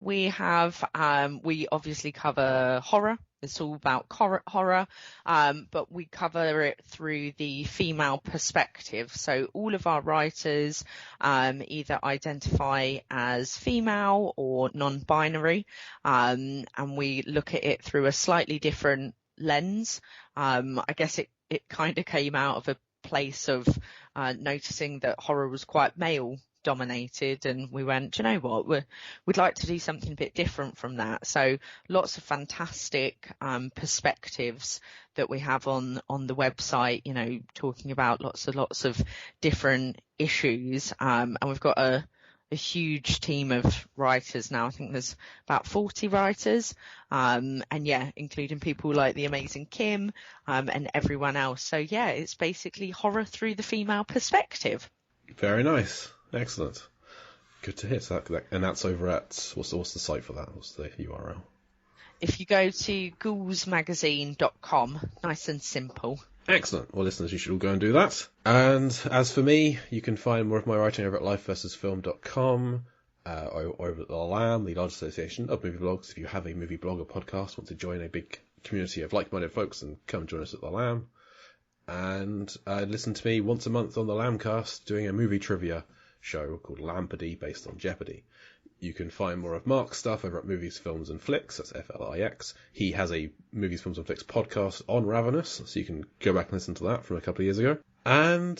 We have, we obviously cover horror. It's all about horror, but we cover it through the female perspective. So all of our writers either identify as female or non-binary, and we look at it through a slightly different lens. I guess it kind of came out of a place of noticing that horror was quite male dominated, and we went, do you know what, we'd like to do something a bit different from that. So lots of fantastic perspectives that we have on the website, you know, talking about lots of different issues, and we've got a huge team of writers now. I think there's about 40 writers, and yeah, including people like the amazing Kim, and everyone else. So yeah, it's basically horror through the female perspective. Very nice. Excellent. Good to hear. So and that's over at, what's the site for that? What's the URL? If you go to ghoulsmagazine.com, nice and simple. Excellent. Well, listeners, you should all go and do that. And as for me, you can find more of my writing over at lifeversusfilm.com, or over at The Lamb, the large association of movie blogs. If you have a movie blog or podcast, want to join a big community of like-minded folks, and come join us at The Lamb. And listen to me once a month on the Lambcast doing a movie trivia show called Lampardy, based on Jeopardy. You can find more of Mark's stuff over at Movies, Films and Flicks. That's Flix. He has a Movies, Films and Flicks podcast on Ravenous, so you can go back and listen to that from a couple of years ago. And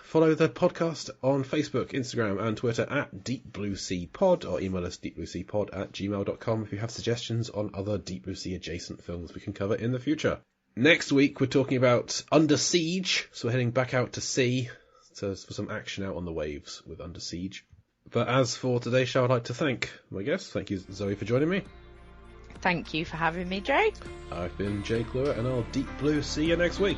follow the podcast on Facebook, Instagram and Twitter at Deep Blue Sea Pod, or email us deepblueseapod@gmail.com if you have suggestions on other Deep Blue Sea adjacent films we can cover in the future. Next week we're talking about Under Siege, so we're heading back out to sea for some action out on the waves with Under Siege. But as for today's show, I'd like to thank my guests. Thank you, Zoe, for joining me. Thank you for having me, Jay. I've been Jake Lewis, and I'll Deep Blue see you next week.